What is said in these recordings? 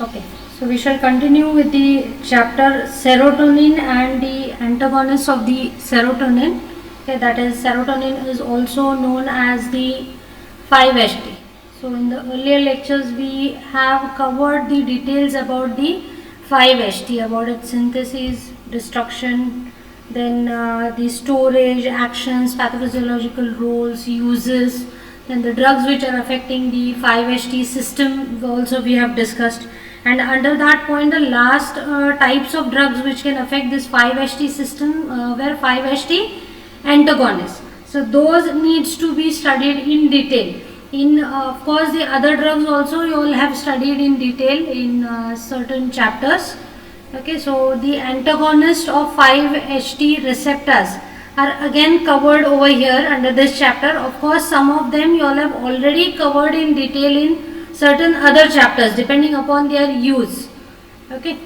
Okay, so we shall continue with the chapter serotonin and the antagonists of the serotonin. Okay, that is, serotonin is also known as the 5-HT. So in the earlier lectures we have covered the details about the 5-HT, about its synthesis, destruction, then the storage, actions, pathophysiological roles, uses, then the drugs which are affecting the 5-HT system also we have discussed. And under that point, the last types of drugs which can affect this 5-HT system were 5-HT antagonists. So those needs to be studied in detail. In of course the other drugs also you all have studied in detail in certain chapters. Okay, so the antagonist of 5-HT receptors are again covered over here under this chapter. Of course, some of them you all have already covered in detail in certain other chapters depending upon their use. Okay,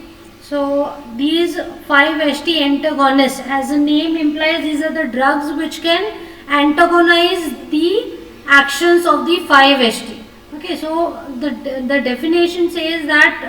so these 5-HT antagonists, as the name implies, these are the drugs which can antagonize the actions of the 5-HT. Okay, so the definition says that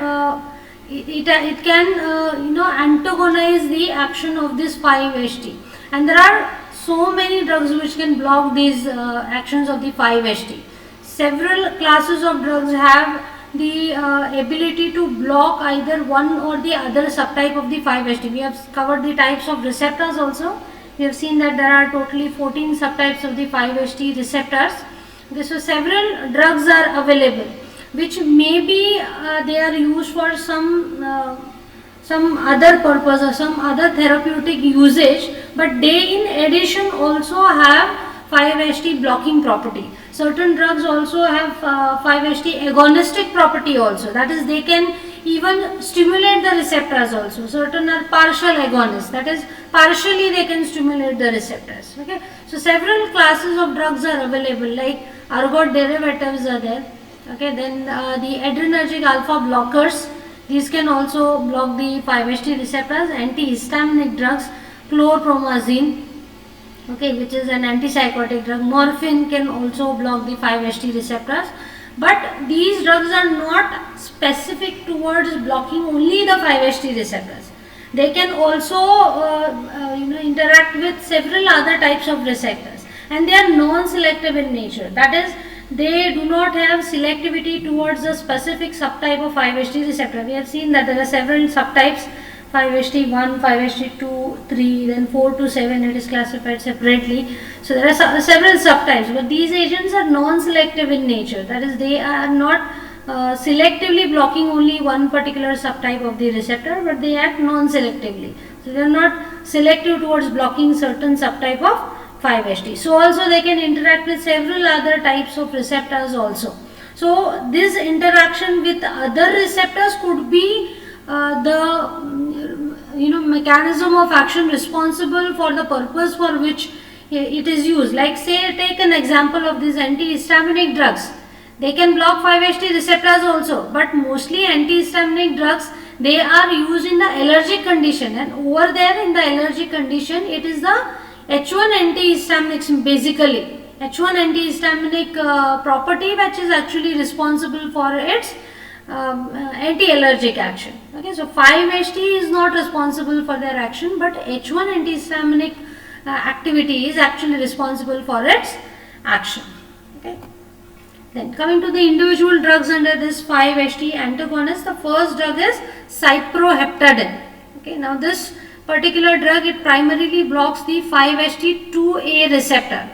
it can antagonize the action of this 5-HT, and there are so many drugs which can block these actions of the 5-HT. Several classes of drugs have the ability to block either one or the other subtype of the 5-HT. We have covered the types of receptors also. We have seen that there are totally 14 subtypes of the 5-HT receptors. Okay, so several drugs are available which maybe they are used for some other purpose or some other therapeutic usage, but they in addition also have 5-HT blocking property. Certain drugs also have 5-HT agonistic property also, that is they can even stimulate the receptors also. Certain are partial agonists, that is partially they can stimulate the receptors. Okay, so several classes of drugs are available, like ergot derivatives are there. Okay, then the adrenergic alpha blockers, these can also block the 5-HT receptors. Antihistaminic drugs, chlorpromazine, okay, which is an antipsychotic drug. Morphine can also block the 5-HT receptors, but these drugs are not specific towards blocking only the 5-HT receptors. They can also interact with several other types of receptors, and they are non-selective in nature. That is, they do not have selectivity towards a specific subtype of 5-HT receptor. We have seen that there are several subtypes, 5-HT1, 5-HT2, 3, then 4 to 7 it is classified separately. So there are several subtypes, but these agents are non-selective in nature. That is, they are not selectively blocking only one particular subtype of the receptor, but they act non-selectively. So they are not selective towards blocking certain subtype of 5-HT. So also they can interact with several other types of receptors also. So this interaction with other receptors could be the mechanism of action responsible for the purpose for which it is used. Like say, take an example of these antihistaminic drugs. They can block 5-HT receptors also, but mostly antihistaminic drugs, they are used in the allergic condition, and over there in the allergic condition it is the H1 antihistamics, basically H1 antihistaminic property which is actually responsible for its anti-allergic action. Okay, so 5-HT is not responsible for their action, but H1 antihistaminic activity is actually responsible for its action. Okay. Then coming to the individual drugs under this 5-HT antagonist, the first drug is cyproheptadine. Okay, now this particular drug, it primarily blocks the 5-HT2A receptor.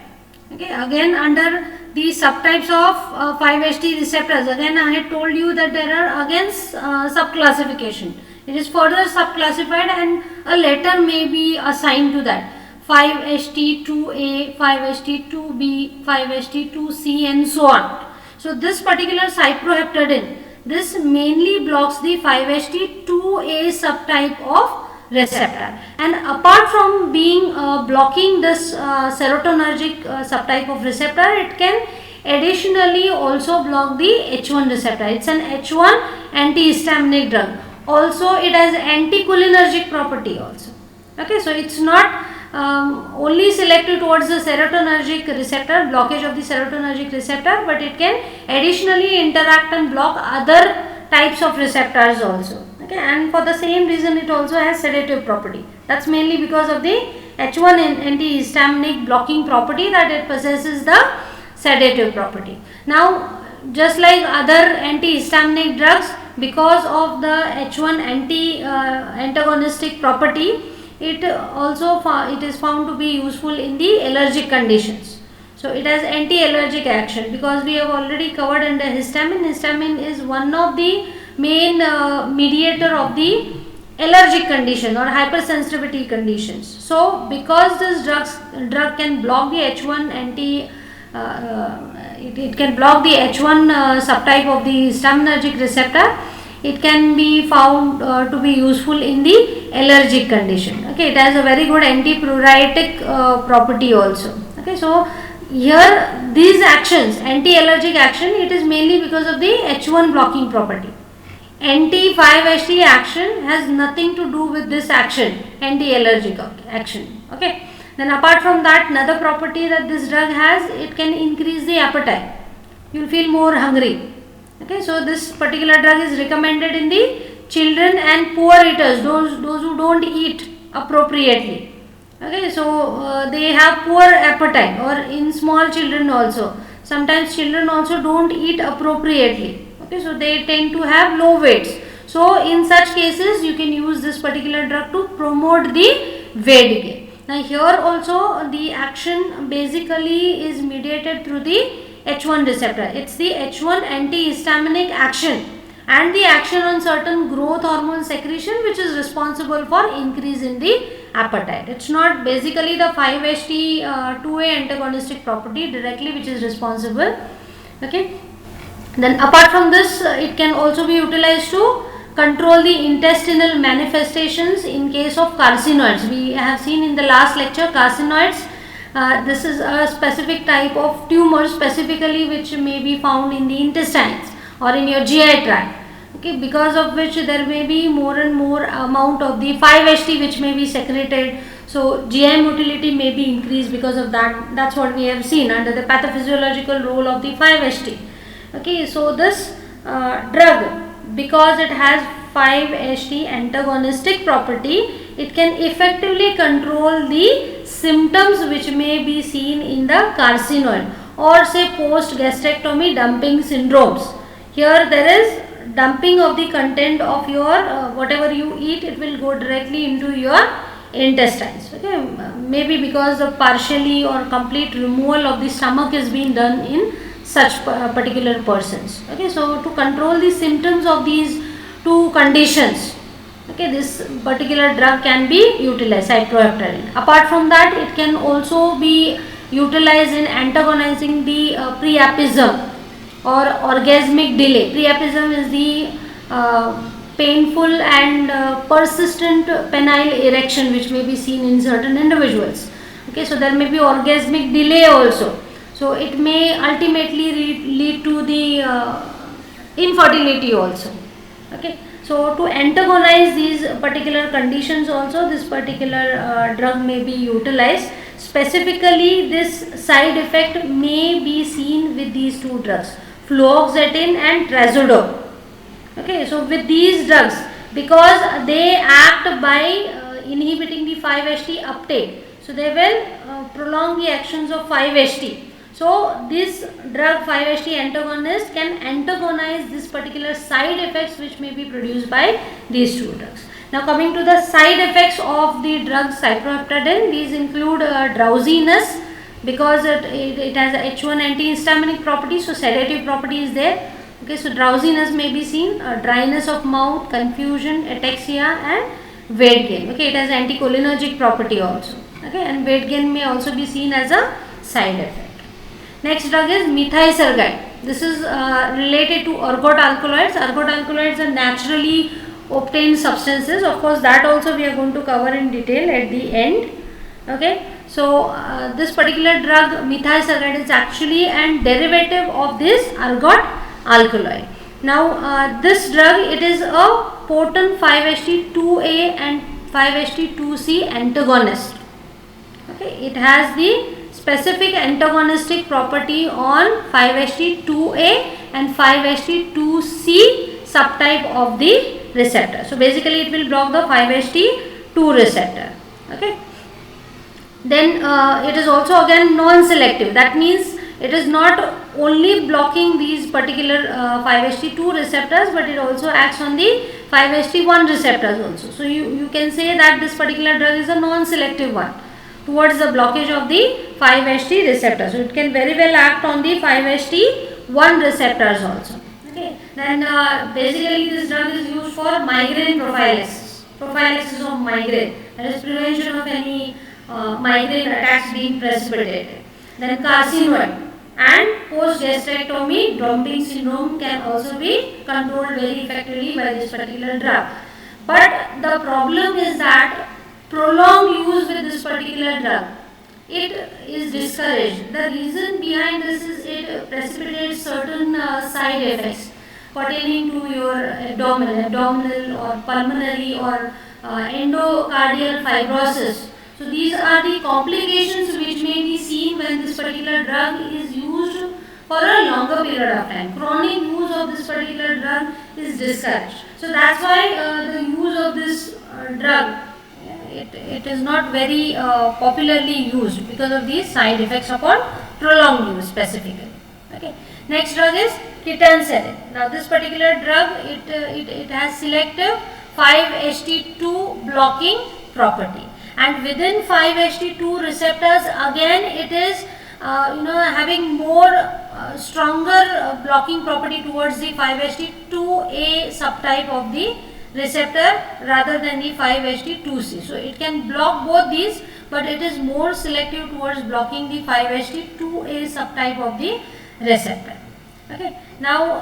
Okay, again under the subtypes of 5-HT receptors, again I had told you that there are again subclassification. It is further subclassified and a letter may be assigned to that. 5-HT2A, 5-HT2B, 5-HT2C and so on. So this particular cyproheptadine, this mainly blocks the 5-HT2A subtype of receptor, and apart from being blocking this serotonergic subtype of receptor, it can additionally also block the H1 receptor. It's an H1 antihistaminic drug. Also it has anticholinergic property also. Okay, so it's not only selective towards the serotonergic receptor, blockage of the serotonergic receptor, but it can additionally interact and block other types of receptors also. Okay, and for the same reason it also has sedative property. That's mainly because of the H1 antihistaminic blocking property, that it possesses the sedative property. Now, just like other antihistaminic drugs, because of the H1 antagonistic property, it is found to be useful in the allergic conditions. So it has anti-allergic action, because we have already covered under histamine. Histamine is one of the main mediator of the allergic condition or hypersensitivity conditions. So because this drug can block the H1 it can block the H1 subtype of the histaminergic receptor, it can be found to be useful in the allergic condition. Okay, it has a very good antipruritic property also. Okay, so here these actions, anti-allergic action, it is mainly because of the H1 blocking property. Anti-5-HT action has nothing to do with this action, anti-allergic action. Okay. Then apart from that, another property that this drug has, it can increase the appetite. You will feel more hungry. Okay, so this particular drug is recommended in the children and poor eaters, those who don't eat appropriately. Okay, so they have poor appetite, or in small children also. Sometimes children also don't eat appropriately. Okay, so they tend to have low weights. So in such cases, you can use this particular drug to promote the weight gain. Now here also the action basically is mediated through the H1 receptor. It's the H1 antihistaminic action and the action on certain growth hormone secretion, which is responsible for increase in the appetite. It's not basically the 5-HT2A antagonistic property directly which is responsible. Okay. Then apart from this, it can also be utilized to control the intestinal manifestations in case of carcinoids. We have seen in the last lecture carcinoids. This is a specific type of tumor specifically which may be found in the intestines or in your GI tract. Okay, because of which there may be more and more amount of the 5-HT which may be secreted. So GI motility may be increased because of that. That's what we have seen under the pathophysiological role of the 5-HT. Okay, so this drug, because it has 5-HT antagonistic property, it can effectively control the symptoms which may be seen in the carcinoid or say post gastrectomy dumping syndromes. Here there is dumping of the content of your whatever you eat, it will go directly into your intestines. Okay, maybe because of partially or complete removal of the stomach is being done in such particular persons. Okay, so to control the symptoms of these two conditions, okay, this particular drug can be utilized, cyproheptadine. Apart from that, it can also be utilized in antagonizing the priapism or orgasmic delay. Priapism is the painful and persistent penile erection which may be seen in certain individuals. Okay, so there may be orgasmic delay also. So it may ultimately lead to the infertility also. Okay, so to antagonize these particular conditions also, this particular drug may be utilized. Specifically, this side effect may be seen with these two drugs, fluoxetine and trazodone. Okay, so with these drugs, because they act by inhibiting the 5-HT uptake, so they will prolong the actions of 5-HT. So this drug 5-HT antagonist can antagonize this particular side effects which may be produced by these two drugs. Now coming to the side effects of the drug cyproheptadine, these include drowsiness, because it has a H1 antihistaminic property, so sedative property is there. Okay, so drowsiness may be seen, dryness of mouth, confusion, ataxia and weight gain. Okay, it has anticholinergic property also. Okay, and weight gain may also be seen as a side effect. Next drug is methysergide. This is related to ergot alkaloids. Ergot alkaloids are naturally obtained substances. Of course, that also we are going to cover in detail at the end. Okay, so this particular drug methysergide is actually a derivative of this ergot alkaloid. Now this drug, it is a potent 5-HT2A and 5-HT2C antagonist. Okay, it has the specific antagonistic property on 5-HT2A and 5-HT2C subtype of the receptor. So basically it will block the 5-HT2 receptor. Okay. Then it is also again non-selective. That means it is not only blocking these particular 5-HT2 receptors, but it also acts on the 5-HT1 receptors also. So you can say that this particular drug is a non-selective one towards the blockage of the 5-HT receptor. So it can very well act on the 5-HT1 receptors also. Okay. Then basically this drug is used for migraine prophylaxis of migraine, that is prevention of any migraine attacks being precipitated. Then carcinoid and post-gastrectomy dumping syndrome can also be controlled very effectively by this particular drug. But the problem is that prolonged use with this particular drug, it is discouraged. The reason behind this is it precipitates certain side effects pertaining to your abdominal or pulmonary or endocardial fibrosis. So these are the complications which may be seen when this particular drug is used for a longer period of time. Chronic use of this particular drug is discouraged. So that's why the use of this drug, it is not very popularly used because of these side effects upon prolonged use specifically. Okay. Next drug is ketanserin. Now this particular drug, it has selective 5-HT2 blocking property. And within 5-HT2 receptors, again it is having more stronger blocking property towards the 5-HT2A subtype of the receptor rather than the 5-HT2C. So it can block both these, but it is more selective towards blocking the 5-HT2A subtype of the receptor. Okay. Now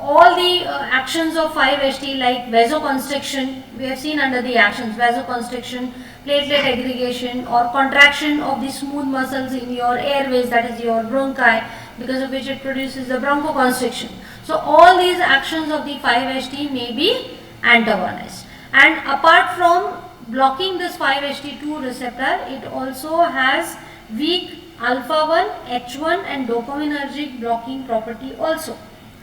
all the actions of 5-HT like vasoconstriction, we have seen under the actions vasoconstriction, platelet aggregation or contraction of the smooth muscles in your airways, that is your bronchi, because of which it produces the bronchoconstriction. So all these actions of the 5-HT may be antagonized. And apart from blocking this 5-HT2 receptor, it also has weak alpha-1, H1 and dopaminergic blocking property also.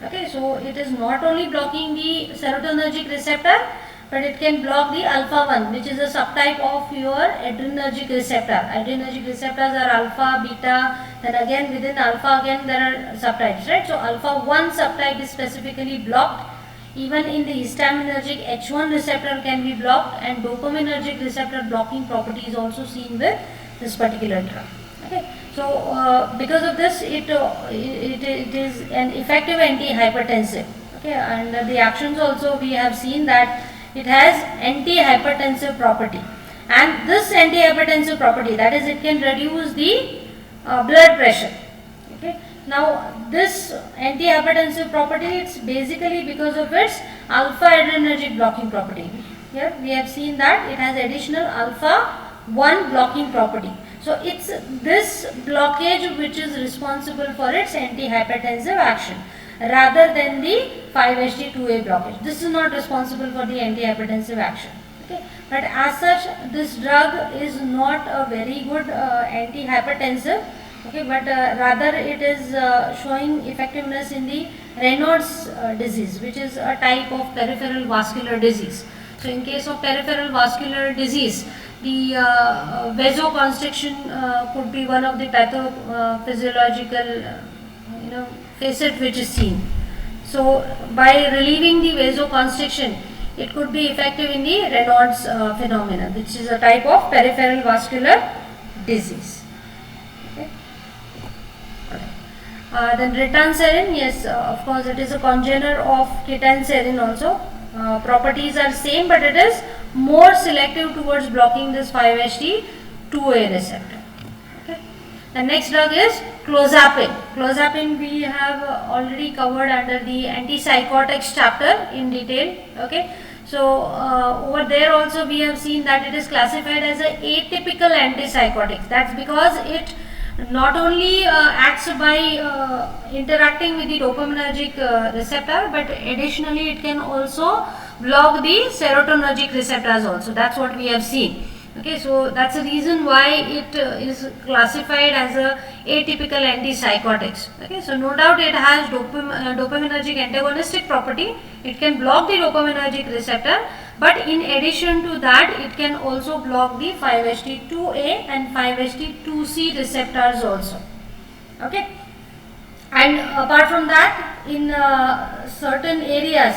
Okay, so it is not only blocking the serotonergic receptor, but it can block the alpha-1, which is a subtype of your adrenergic receptor. Adrenergic receptors are alpha, beta, then again within alpha again there are subtypes, right? So alpha-1 subtype is specifically blocked. Even in the histaminergic H1 receptor can be blocked, and dopaminergic receptor blocking property is also seen with this particular drug. Okay. So because of this, it is an effective antihypertensive. Okay, and the actions also we have seen that it has antihypertensive property, and this antihypertensive property, that is, it can reduce the blood pressure. Okay. Now this antihypertensive property, it's basically because of its alpha adrenergic blocking property. Here we have seen that it has additional alpha-1 blocking property. So it's this blockage which is responsible for its antihypertensive action rather than the 5-HT2A blockage. This is not responsible for the antihypertensive action. Okay. But as such, this drug is not a very good antihypertensive. Okay, but rather it is showing effectiveness in the Raynaud's disease, which is a type of peripheral vascular disease. So in case of peripheral vascular disease, the vasoconstriction could be one of the pathophysiological facet which is seen. So by relieving the vasoconstriction, it could be effective in the Raynaud's phenomena, which is a type of peripheral vascular disease. Okay. Then ritanserin, yes, of course it is a congener of ketanserin also. Properties are same, but it is more selective towards blocking this 5-HT2A receptor. Okay. The next drug is clozapine. Clozapine we have already covered under the antipsychotics chapter in detail. Okay. So over there also we have seen that it is classified as an atypical antipsychotic. That's because it not only acts by interacting with the dopaminergic receptor, but additionally it can also block the serotonergic receptors also. That's what we have seen. Okay, so that's the reason why it is classified as a atypical antipsychotics. Okay, so no doubt it has dopaminergic antagonistic property. It can block the dopaminergic receptor, but in addition to that, it can also block the 5-HT2A and 5-HT2C receptors also. Okay, and apart from that, in certain areas,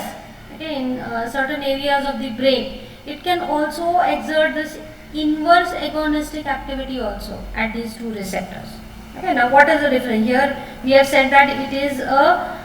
okay, in certain areas of the brain, it can also exert this inverse agonistic activity also at these two receptors. Okay, now what is the difference? Here we have said that it is a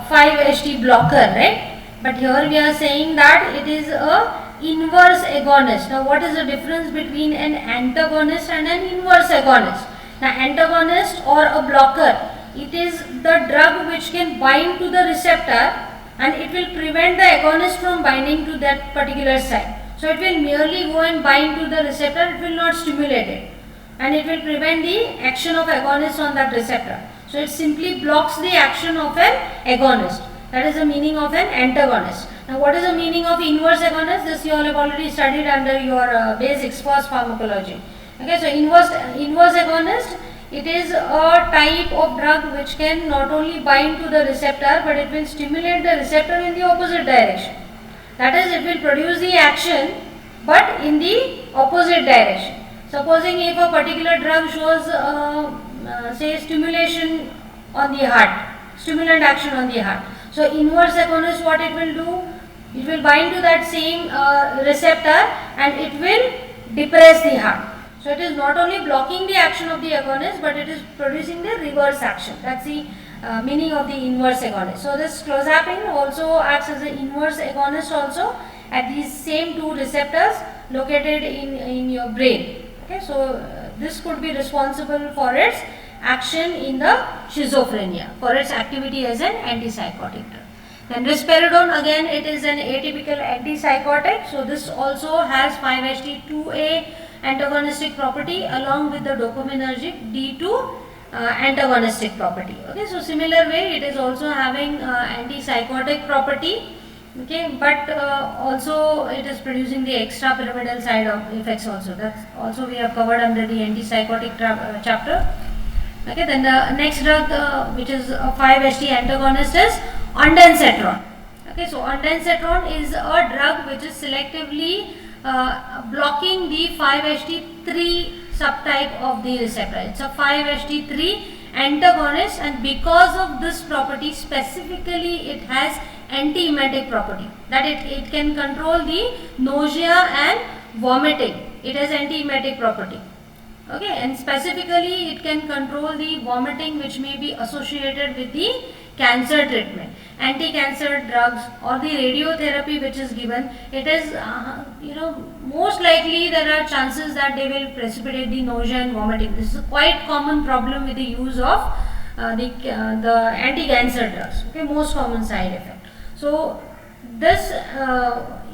5-HT blocker, right? But here we are saying that it is a inverse agonist. Now what is the difference between an antagonist and an inverse agonist? Now antagonist or a blocker, it is the drug which can bind to the receptor and it will prevent the agonist from binding to that particular site. So it will merely go and bind to the receptor, it will not stimulate it, and it will prevent the action of agonist on that receptor. So it simply blocks the action of an agonist. That is the meaning of an antagonist. Now what is the meaning of inverse agonist? This you all have already studied under your basics first pharmacology. Okay, so inverse agonist, it is a type of drug which can not only bind to the receptor but it will stimulate the receptor in the opposite direction. That is, it will produce the action but in the opposite direction. Supposing if a particular drug shows say stimulation on the heart, stimulant action on the heart. So inverse agonist, what it will do? It will bind to that same receptor and it will depress the heart. So it is not only blocking the action of the agonist but it is producing the reverse action. That's the meaning of the inverse agonist. So this clozapine also acts as an inverse agonist also at these same two receptors located in your brain. Okay, so this could be responsible for its action in the schizophrenia, for its activity as an antipsychotic drug. Then risperidone, again it is an atypical antipsychotic. So this also has 5-HT2A antagonistic property along with the dopaminergic D2 antagonistic property. Okay, so similar way it is also having antipsychotic property. Okay, but also it is producing the extrapyramidal side of effects also. That's also we have covered under the antipsychotic chapter. Okay, then the next drug which is a 5-HT antagonist is ondansetron. Okay, so ondansetron is a drug which is selectively blocking the 5-HT3 subtype of the receptor. It's a 5-HT3 antagonist, and because of this property specifically it has antiemetic property, that it can control the nausea and vomiting. It has antiemetic property. Okay, and specifically it can control the vomiting which may be associated with the cancer treatment, anti-cancer drugs or the radiotherapy which is given. It is most likely there are chances that they will precipitate the nausea and vomiting. This is a quite common problem with the use of the anti-cancer drugs. Okay, most common side effect. So this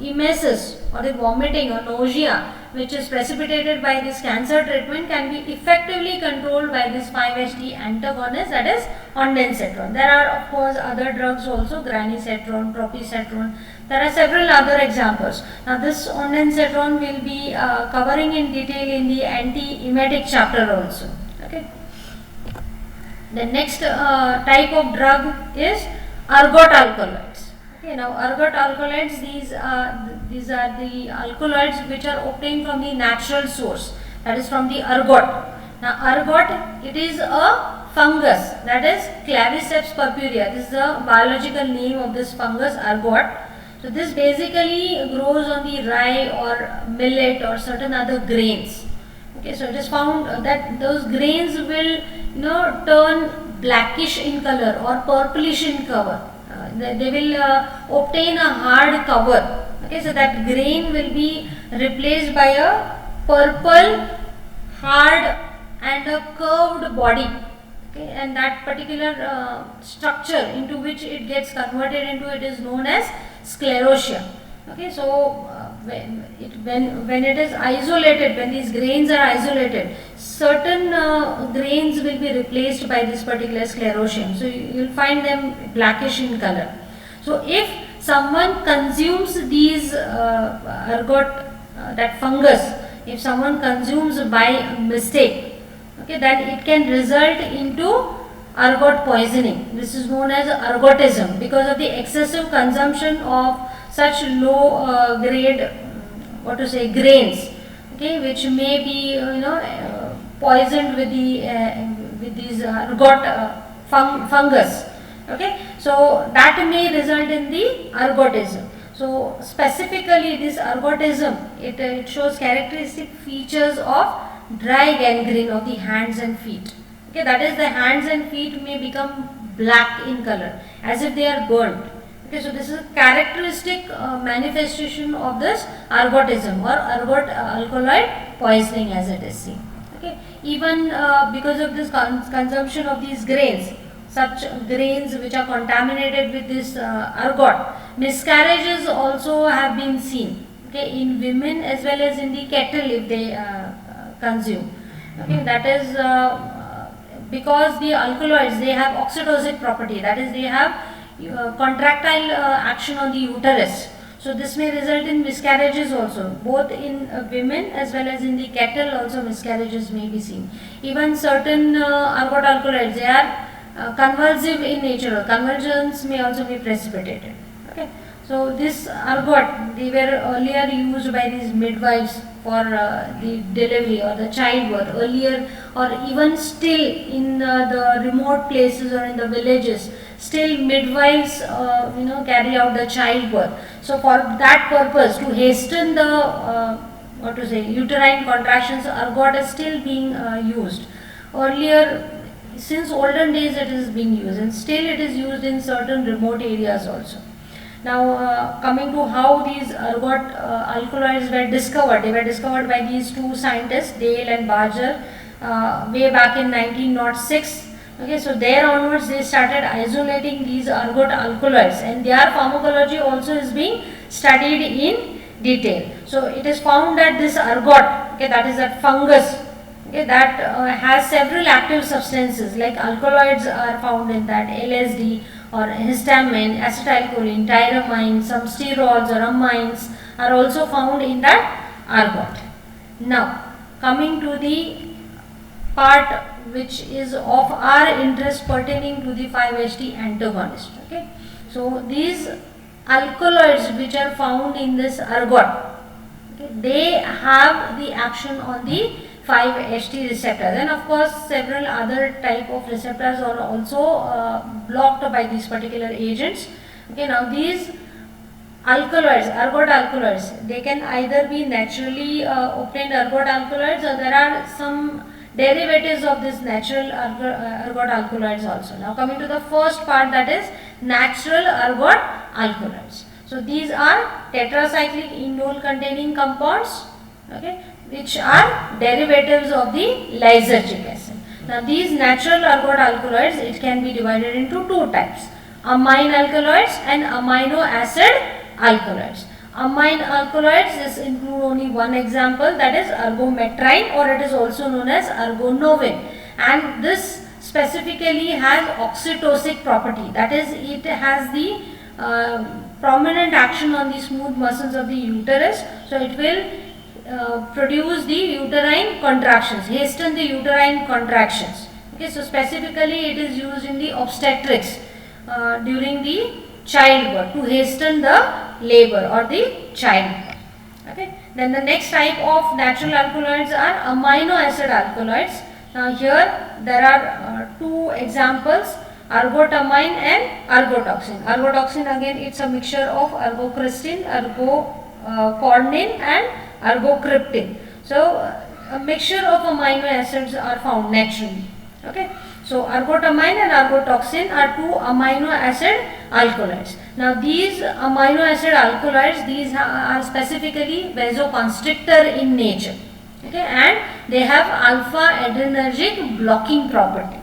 emesis or the vomiting or nausea which is precipitated by this cancer treatment can be effectively controlled by this 5-HT antagonist, that is ondansetron. There are of course other drugs also, granisetron, propisetron. There are several other examples. Now this ondansetron will be covering in detail in the antiemetic chapter also. Okay. The next type of drug is ergot alkaloids. Okay, now ergot alkaloids, these are the alkaloids which are obtained from the natural source, that is from the ergot. Now ergot, it is a fungus, that is Claviceps purpurea. This is the biological name of this fungus, ergot. So this basically grows on the rye or millet or certain other grains. Okay, so it is found that those grains will turn blackish in color or purplish in color. They will obtain a hard cover. Okay, so that grain will be replaced by a purple, hard and a curved body. Okay, and that particular structure into which it gets converted into, it is known as sclerotia. Okay, so when it is isolated, when these grains are isolated, certain grains will be replaced by this particular sclerosium. So you will find them blackish in color. So if someone consumes these ergot, that fungus, if someone consumes by mistake, okay, then it can result into ergot poisoning. This is known as ergotism because of the excessive consumption of such low grade grains, okay, which may be poisoned with these ergot fungus. Okay, so that may result in the ergotism. So specifically this ergotism, it shows characteristic features of dry gangrene of the hands and feet. Okay, that is, the hands and feet may become black in color as if they are burnt. Okay, so this is a characteristic manifestation of this ergotism or ergot alkaloid poisoning as it is seen. Okay, even because of this consumption of these grains, such grains which are contaminated with this ergot, miscarriages also have been seen, okay, in women as well as in the cattle if they consume. Okay, that is because the alkaloids, they have oxytocic property, that is, they have contractile action on the uterus. So this may result in miscarriages also, both in women as well as in the cattle also miscarriages may be seen. Even certain ergot alkaloids, they are convulsive in nature, convulsions may also be precipitated. Okay, so this ergot, they were earlier used by these midwives for the delivery or the childbirth earlier, or even still in the remote places or in the villages, still midwives carry out the childbirth. So for that purpose, to hasten the uterine contractions, ergot is still being used. Earlier, since olden days it is being used, and still it is used in certain remote areas also. Now coming to how these ergot alkaloids were discovered, they were discovered by these two scientists, Dale and Barger, way back in 1906. Okay, so there onwards they started isolating these ergot alkaloids, and their pharmacology also is being studied in detail. So it is found that this ergot, okay, that is that fungus, okay, that has several active substances like alkaloids are found in that, LSD or histamine, acetylcholine, tyramine, some sterols or amines are also found in that ergot. Now coming to the part which is of our interest pertaining to the 5-HT antagonist. Okay, so these alkaloids which are found in this ergot, okay, they have the action on the 5-HT receptors, and of course several other type of receptors are also blocked by these particular agents. Okay, now these alkaloids, ergot alkaloids, they can either be naturally obtained ergot alkaloids, or there are some derivatives of this natural ergot alkaloids also. Now coming to the first part, that is natural ergot alkaloids. So these are tetracyclic indole containing compounds, okay, which are derivatives of the lysergic acid. Now these natural ergot alkaloids, it can be divided into two types: amine alkaloids and amino acid alkaloids. Amine alkaloids, this include only one example, that is ergometrine, or it is also known as ergonovin, and this specifically has oxytocic property, that is, it has the prominent action on the smooth muscles of the uterus, so it will produce the uterine contractions, hasten the uterine contractions. Okay, so specifically it is used in the obstetrics during the childbirth to hasten the labor or the childbirth. Okay, then the next type of natural alkaloids are amino acid alkaloids. Now here there are two examples, ergotamine and ergotoxin. Ergotoxin, again, it's a mixture of ergocristin, ergocornin and ergocryptin. So a mixture of amino acids are found naturally. Okay, so ergotamine and ergotoxin are two amino acid alkaloids. Now these amino acid alkaloids, these are specifically vasoconstrictor in nature. Okay, and they have alpha adrenergic blocking property.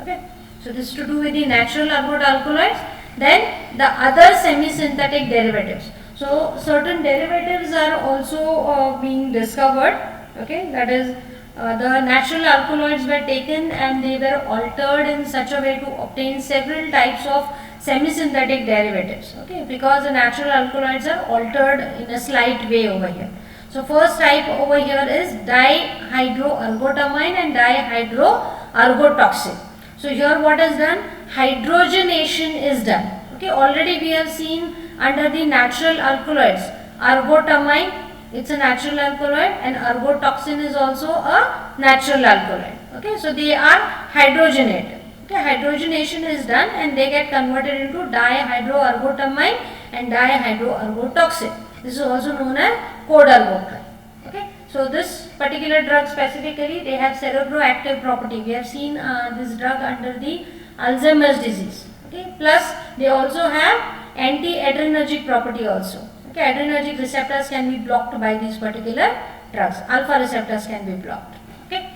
Okay, so this is to do with the natural ergot alkaloids. Then the other semi-synthetic derivatives. So certain derivatives are also being discovered. Okay, that is, the natural alkaloids were taken and they were altered in such a way to obtain several types of semi-synthetic derivatives. Okay, because the natural alkaloids are altered in a slight way over here. So first type over here is dihydroergotamine and dihydroergotoxin. So here what is done? Hydrogenation is done. Okay, already we have seen under the natural alkaloids, ergotamine, it's a natural alkaloid, and ergotoxin is also a natural alkaloid. Okay, so they are hydrogenated. Okay, hydrogenation is done and they get converted into dihydroergotamine and dihydroergotoxin. This is also known as codergoprine. Okay, so this particular drug specifically, they have cerebroactive property. We have seen this drug under the Alzheimer's disease. Okay, plus they also have anti-adrenergic property also. Okay, adrenergic receptors can be blocked by these particular drugs. Alpha receptors can be blocked. Okay.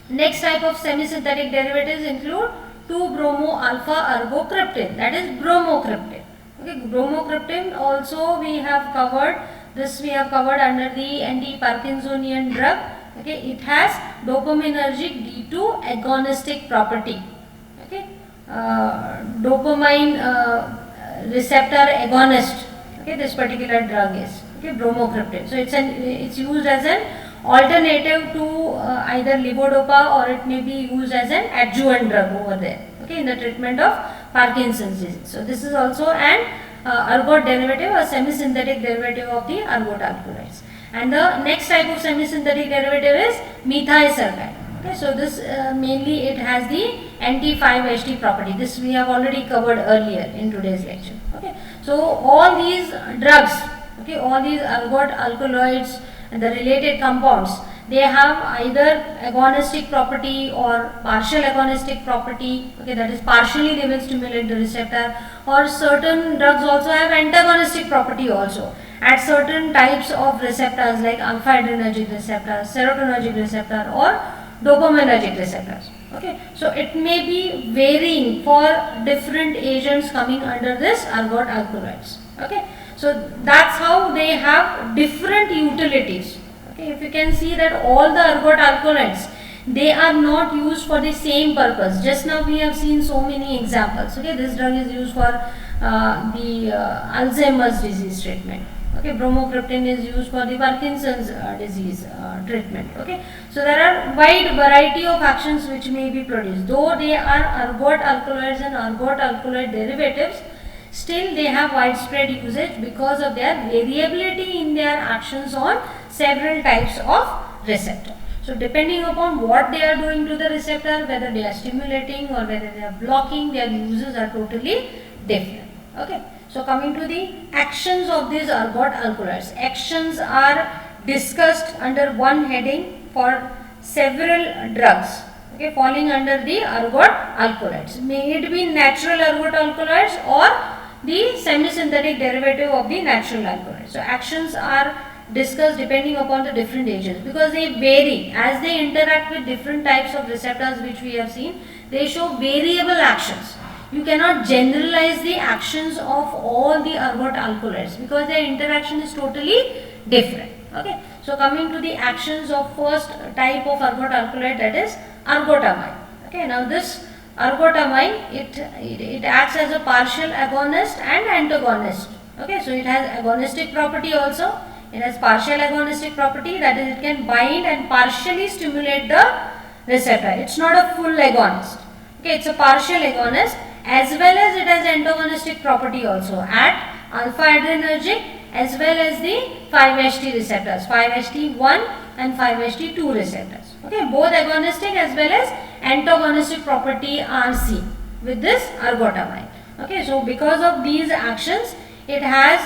Next type of semi-synthetic derivatives include 2-bromo-alpha-ergocryptin, that is bromocriptin. Okay, bromocriptin also we have covered. This we have covered under the anti-Parkinsonian drug. Okay, it has dopaminergic D2 agonistic property. Okay, dopamine receptor agonist. Okay, this particular drug is bromocriptin. So it's used as an alternative to either levodopa, or it may be used as an adjuvant drug over there. Okay, in the treatment of Parkinson's disease. So this is also an ergot derivative, a semi-synthetic derivative of the ergot alkaloids. And the next type of semi-synthetic derivative is methylsulfide. Okay, so this mainly it has the anti-5-HT property. This we have already covered earlier in today's lecture. Okay, so all these drugs, okay, all these ergot alkaloids and the related compounds, they have either agonistic property or partial agonistic property. Okay, that is partially they will stimulate the receptor, or certain drugs also have antagonistic property also at certain types of receptors like alpha adrenergic receptor, serotonergic receptor, or dopaminergic receptors. Okay, so it may be varying for different agents coming under this ergot alkaloids. Okay, so that's how they have different utilities. Okay, if you can see that all the ergot alkaloids, they are not used for the same purpose. Just now we have seen so many examples. Okay, this drug is used for the Alzheimer's disease treatment. Okay, bromocriptin is used for the Parkinson's disease treatment. Okay, so there are wide variety of actions which may be produced. Though they are ergot alkaloids and ergot alkaloid derivatives, still they have widespread usage because of their variability in their actions on several types of receptor. So depending upon what they are doing to the receptor, whether they are stimulating or whether they are blocking, their uses are totally different. Okay. So coming to the actions of these ergot alkaloids. Actions are discussed under one heading for several drugs, okay, falling under the ergot alkaloids. May it be natural ergot alkaloids or the semi-synthetic derivative of the natural alkaloids. So actions are discussed depending upon the different agents, because they vary as they interact with different types of receptors which we have seen. They show variable actions. You cannot generalize the actions of all the ergot alkaloids because their interaction is totally different. Okay. So coming to the actions of first type of ergot alkaloid, that is ergotamine. Okay. Now this ergotamine, it acts as a partial agonist and antagonist. Okay. So it has agonistic property also. It has partial agonistic property, that is it can bind and partially stimulate the receptor. It's not a full agonist. Okay. It's a partial agonist, as well as it has antagonistic property also at alpha adrenergic as well as the 5-HT receptors, 5-HT1 and 5-HT2 receptors. Okay, both agonistic as well as antagonistic property are seen with this ergotamine. Okay, so because of these actions, it has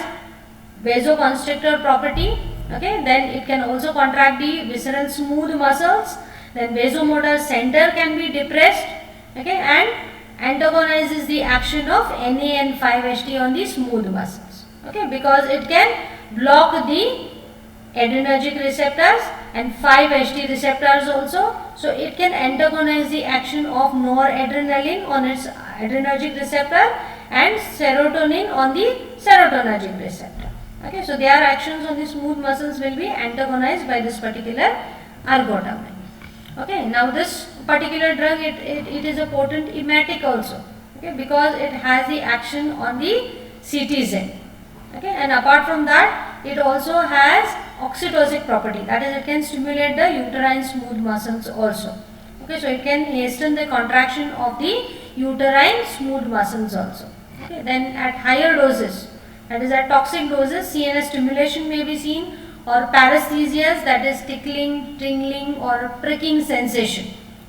vasoconstrictor property. Okay, then it can also contract the visceral smooth muscles. Then vasomotor center can be depressed. Okay, and antagonizes the action of Na and 5-HT on the smooth muscles. Okay, because it can block the adrenergic receptors and 5-HT receptors also. So it can antagonize the action of noradrenaline on its adrenergic receptor and serotonin on the serotonergic receptor. Okay, so their actions on the smooth muscles will be antagonized by this particular ergotamine. Okay, now this particular drug, it is a potent emetic also. Okay, because it has the action on the citizen. Okay, and apart from that, it also has oxytocic property, that is it can stimulate the uterine smooth muscles also. Okay, so it can hasten the contraction of the uterine smooth muscles also. Okay, then at higher doses, that is at toxic doses, CNS stimulation may be seen, or paresthesias, that is tickling, tingling or pricking sensation.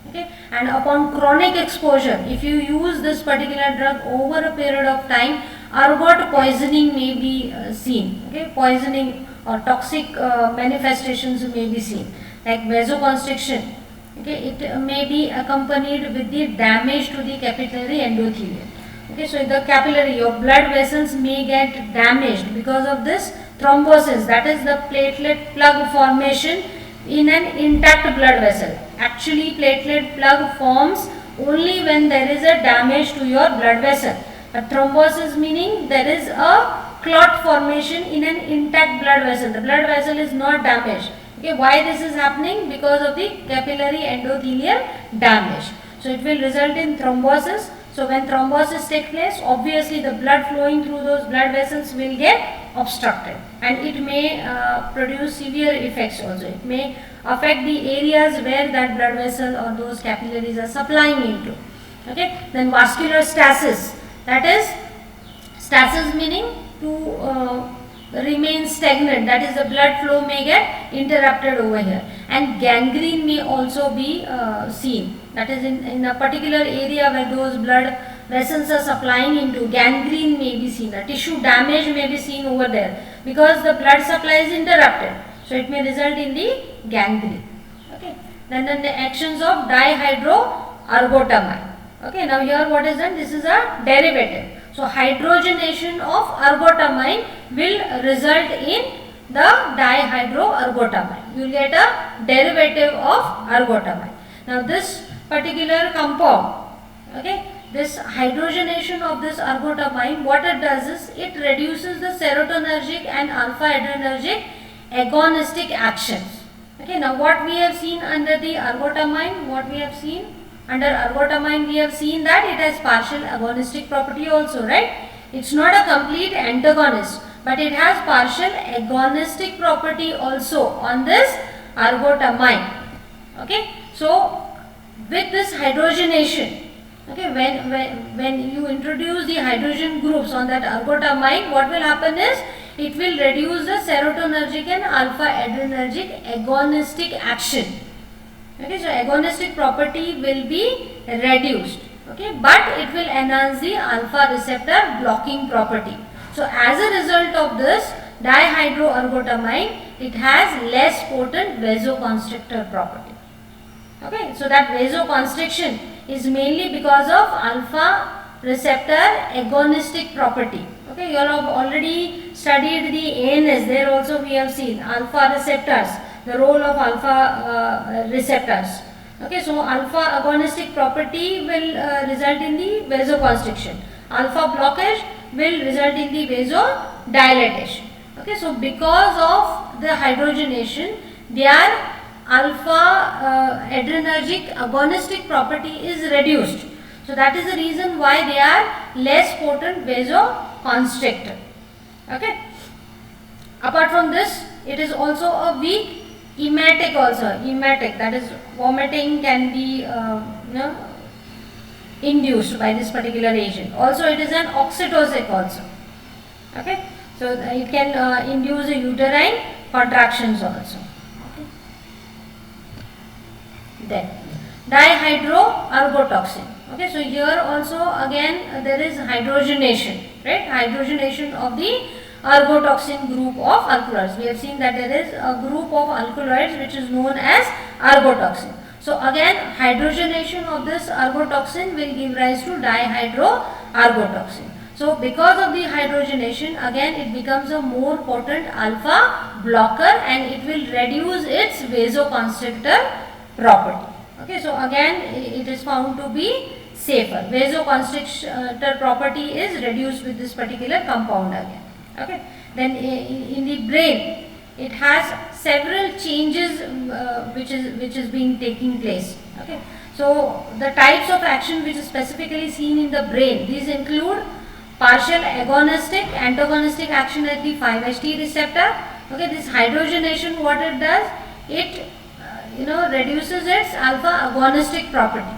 Okay, and upon chronic exposure, if you use this particular drug over a period of time, ergot poisoning may be seen. Okay, poisoning or toxic manifestations may be seen, like vasoconstriction. Okay, it may be accompanied with the damage to the capillary endothelium. Okay, so the capillary, your blood vessels may get damaged because of this thrombosis, that is the platelet plug formation in an intact blood vessel. Actually, platelet plug forms only when there is a damage to your blood vessel. But thrombosis meaning there is a clot formation in an intact blood vessel. The blood vessel is not damaged. Okay, why this is happening? Because of the capillary endothelial damage. So it will result in thrombosis. So when thrombosis takes place, obviously the blood flowing through those blood vessels will get obstructed, and it may produce severe effects also. It may affect the areas where that blood vessel or those capillaries are supplying into. Okay, then vascular stasis, that is stasis meaning to remain stagnant, that is the blood flow may get interrupted over here, and gangrene may also be seen, that is in a particular area where those blood vessels are supplying into, gangrene may be seen, a tissue damage may be seen over there because the blood supply is interrupted, so it may result in the gangrene. Okay, then the actions of dihydroergotamine. Okay, now here what is done, this is a derivative. So hydrogenation of ergotamine will result in the dihydroergotamine. You will get a derivative of ergotamine. Now this particular compound, okay, this hydrogenation of this ergotamine, what it does is it reduces the serotonergic and alpha adrenergic agonistic actions. Okay, now what we have seen under the ergotamine, what we have seen under ergotamine, we have seen that it has partial agonistic property also, right? It's not a complete antagonist, but it has partial agonistic property also on this ergotamine. Okay, so with this hydrogenation, okay, when you introduce the hydrogen groups on that ergotamine, what will happen is it will reduce the serotonergic and alpha adrenergic agonistic action. Okay, so agonistic property will be reduced, okay, but it will enhance the alpha receptor blocking property. So as a result of this dihydroergotamine, it has less potent vasoconstrictor property. Okay, so that vasoconstriction is mainly because of alpha receptor agonistic property. Okay, you have already studied the ANS, there also we have seen alpha receptors, the role of alpha receptors. Okay, so alpha agonistic property will result in the vasoconstriction. Alpha blockage will result in the vasodilatation. Okay, so because of the hydrogenation, their alpha adrenergic agonistic property is reduced. So that is the reason why they are less potent vasoconstrictor. Okay. Apart from this, it is also a weak emetic also. Emetic, that is vomiting can be induced by this particular agent. Also it is an oxytocic also. Okay. So it can induce uterine contractions also. Okay. Then dihydroergotoxin. Okay, so here also again there is hydrogenation, right? Hydrogenation of the ergotoxin group of alkaloids. We have seen that there is a group of alkaloids which is known as ergotoxin. So again hydrogenation of this ergotoxin will give rise to dihydroergotoxin. So because of the hydrogenation, again it becomes a more potent alpha blocker and it will reduce its vasoconstrictor property. Okay, so again it is found to be safer. Vasoconstrictor property is reduced with this particular compound again. Okay, then in the brain it has several changes which is being taking place. Okay, so the types of action which is specifically seen in the brain, these include partial agonistic, antagonistic action at the 5-HT receptor, Okay, this hydrogenation, what it does, it reduces its alpha agonistic property.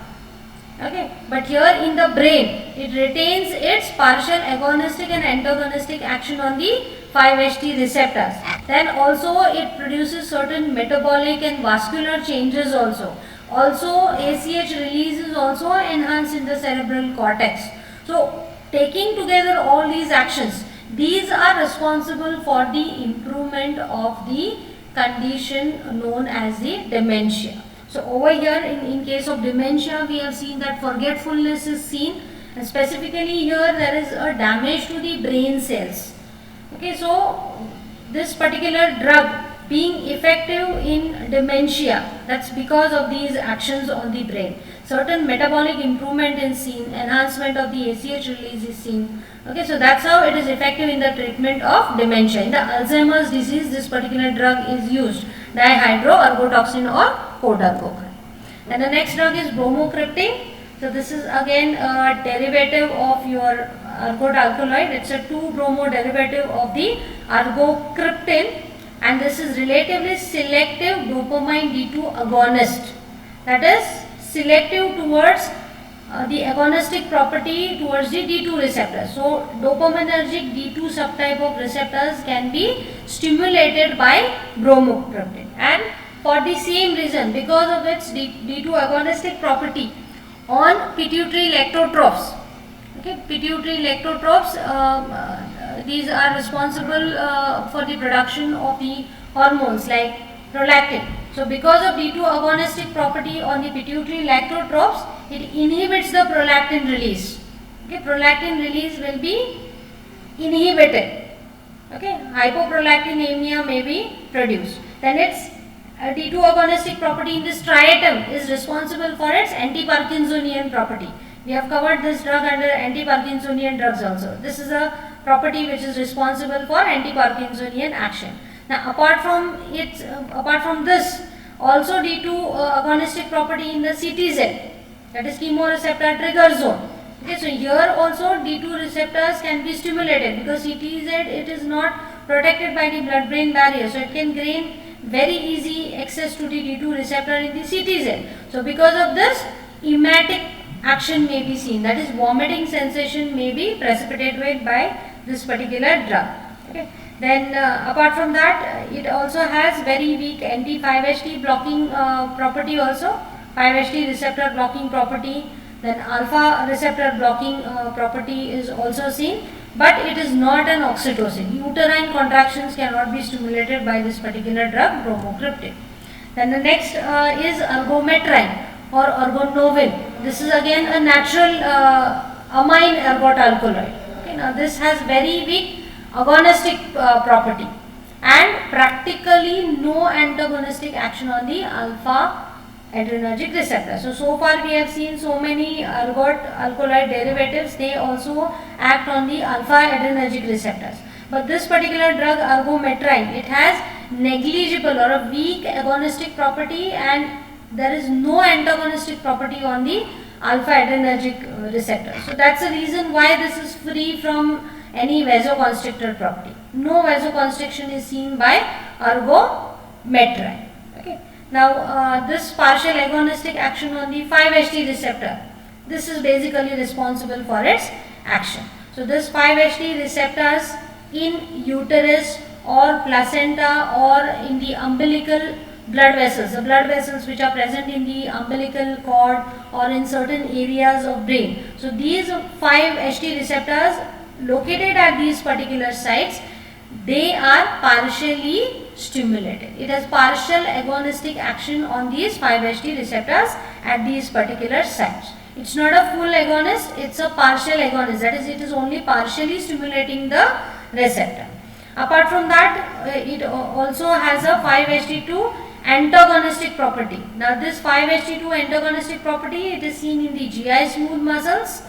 Okay, but here in the brain, it retains its partial agonistic and antagonistic action on the 5-HT receptors. Then also it produces certain metabolic and vascular changes also. Also ACH release is also enhanced in the cerebral cortex. So taking together all these actions, these are responsible for the improvement of the condition known as the dementia. So over here in case of dementia, we have seen that forgetfulness is seen, and specifically here there is a damage to the brain cells. Okay, so this particular drug being effective in dementia, that's because of these actions on the brain. Certain metabolic improvement is seen, enhancement of the ACH release is seen. Okay, so that's how it is effective in the treatment of dementia. In the Alzheimer's disease, this particular drug is used, dihydroergotoxin or codarcocrine. And the next drug is bromocriptine. So this is again a derivative of your ergot alkaloid. It's a 2-bromo derivative of the ergocriptine, and this is relatively selective dopamine D2 agonist. That is selective towards the agonistic property towards the D2 receptor. So dopaminergic D2 subtype of receptors can be stimulated by bromocriptine, and for the same reason, because of its D2 agonistic property on pituitary lectrotrophs. Okay, pituitary lectrotrophs, these are responsible for the production of the hormones like prolactin. So because of D2 agonistic property on the pituitary lectrotrophs, it inhibits the prolactin release. Okay, prolactin release will be inhibited. Okay, hypoprolactinemia may be produced. Then its D2 agonistic property in the striatum is responsible for its anti-Parkinsonian property. We have covered this drug under anti-Parkinsonian drugs also. This is a property which is responsible for anti-Parkinsonian action. Now apart from this, also D2 agonistic property in the CTZ, that is chemoreceptor trigger zone. Okay, so here also D2 receptors can be stimulated, because CTZ, it is not protected by the blood-brain barrier, so it can gain very easy access to the D2 receptor in the CTZ. So because of this, emetic action may be seen, that is vomiting sensation may be precipitated by this particular drug. Okay. Then apart from that, it also has very weak anti-5-HT blocking property also, 5-HT receptor blocking property. Then alpha receptor blocking property is also seen, but it is not an oxytocin. Uterine contractions cannot be stimulated by this particular drug, bromocriptine. Then the next is ergometrine or ergonovin. This is again a natural amine ergot alkaloid. Okay, now this has very weak agonistic property and practically no antagonistic action on the alpha adrenergic receptor. So far we have seen so many ergot alkaloid derivatives, they also act on the alpha adrenergic receptors. But this particular drug ergometrine, it has negligible or a weak agonistic property, and there is no antagonistic property on the alpha adrenergic receptor. So that's the reason why this is free from any vasoconstrictor property. No vasoconstriction is seen by ergometrine. Okay. Now this partial agonistic action on the 5-HT receptor, this is basically responsible for its action. So this 5-HT receptors in uterus or placenta or in the umbilical blood vessels, the blood vessels which are present in the umbilical cord or in certain areas of brain. So these 5-HT receptors located at these particular sites, they are partially stimulated. It has partial agonistic action on these 5-HT receptors at these particular sites. It's not a full agonist, it's a partial agonist, that is, it is only partially stimulating the receptor. Apart from that, it also has a 5-HT2 antagonistic property. Now this 5-HT2 antagonistic property, it is seen in the GI smooth muscles,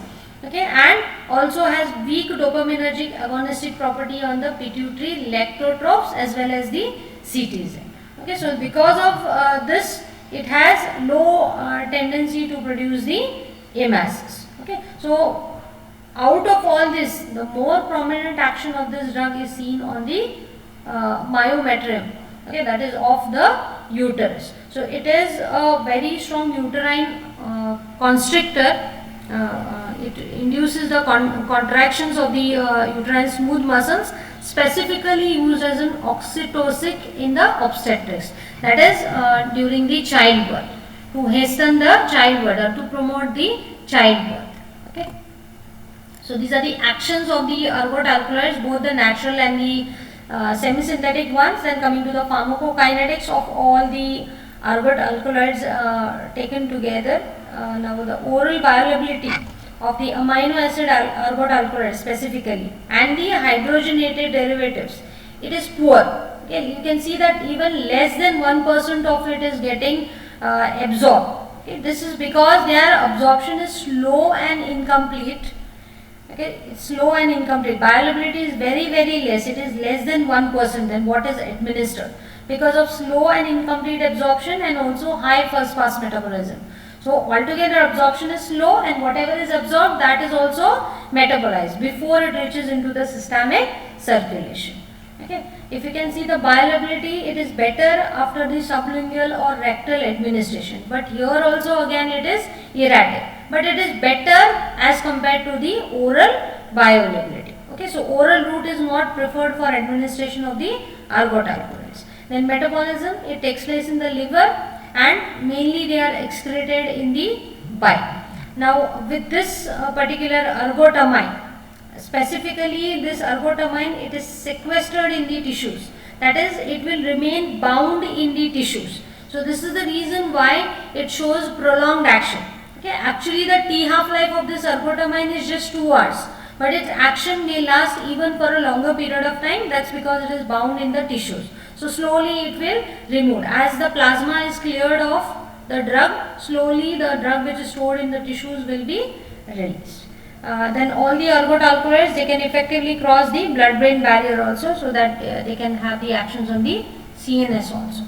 okay, and also has weak dopaminergic agonistic property on the pituitary lectrotrophs as well as the CTZ. Okay, so because of this, it has low tendency to produce the AMASs. Okay, so out of all this, the more prominent action of this drug is seen on the myometrium, okay, that is of the uterus. So it is a very strong uterine constrictor. It induces the contractions of the uterine smooth muscles, specifically used as an oxytocic in the obstetrics, that is during the childbirth, to hasten the childbirth or to promote the childbirth. Okay. So these are the actions of the ergot alkaloids, both the natural and the semi-synthetic ones. Then coming to the pharmacokinetics of all the ergot alkaloids taken together. Now the oral bioavailability of the amino acid ergot alkaloids specifically and the hydrogenated derivatives, it is poor. Okay, you can see that even less than 1% of it is getting absorbed. Okay, this is because their absorption is slow and incomplete. Okay, it's slow and incomplete. Bioavailability is very less. It is less than 1% than what is administered because of slow and incomplete absorption and also high first pass metabolism. So altogether absorption is slow, and whatever is absorbed, that is also metabolized before it reaches into the systemic circulation. Okay. If you can see the bioavailability, it is better after the sublingual or rectal administration, but here also again it is erratic, but it is better as compared to the oral bioavailability. Okay, so oral route is not preferred for administration of the ergot alkaloids. Then metabolism, it takes place in the liver and mainly they are excreted in the bile. Now with this particular ergotamine, specifically this ergotamine, it is sequestered in the tissues, that is it will remain bound in the tissues. So this is the reason why it shows prolonged action. Okay, actually the T half-life of this ergotamine is just 2 hours, but its action may last even for a longer period of time. That's because it is bound in the tissues. So slowly it will remove. As the plasma is cleared of the drug, slowly the drug which is stored in the tissues will be released. Then all the ergot alkaloids, they can effectively cross the blood-brain barrier also, so that they can have the actions on the CNS also.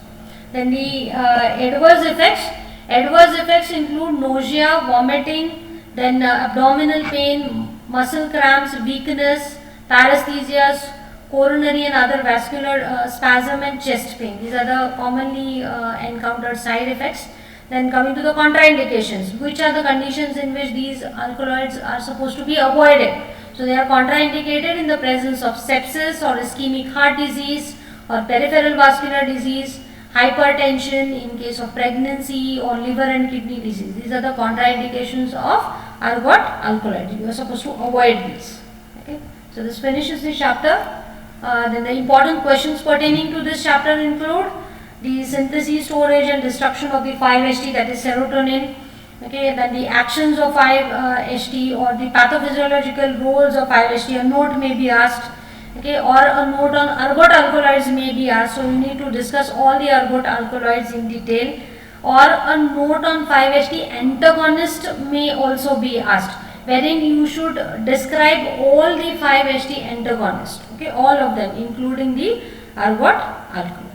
Then the adverse effects include nausea, vomiting, then abdominal pain, muscle cramps, weakness, paresthesias, coronary and other vascular spasm and chest pain. These are the commonly encountered side effects. Then coming to the contraindications, which are the conditions in which these alkaloids are supposed to be avoided. So they are contraindicated in the presence of sepsis or ischemic heart disease or peripheral vascular disease, hypertension in case of pregnancy or liver and kidney disease. These are the contraindications of ergot alkaloids. You are supposed to avoid these. Okay. So this finishes the chapter. Then the important questions pertaining to this chapter include the synthesis, storage and destruction of the 5-HT, that is serotonin. Okay, then the actions of 5-HT or the pathophysiological roles of 5-HT, a note may be asked. Okay, or a note on ergot alkaloids may be asked. So you need to discuss all the ergot alkaloids in detail. Or a note on 5-HT antagonist may also be asked, wherein you should describe all the 5-HT antagonists. Okay, all of them, including the ergot alkaloids.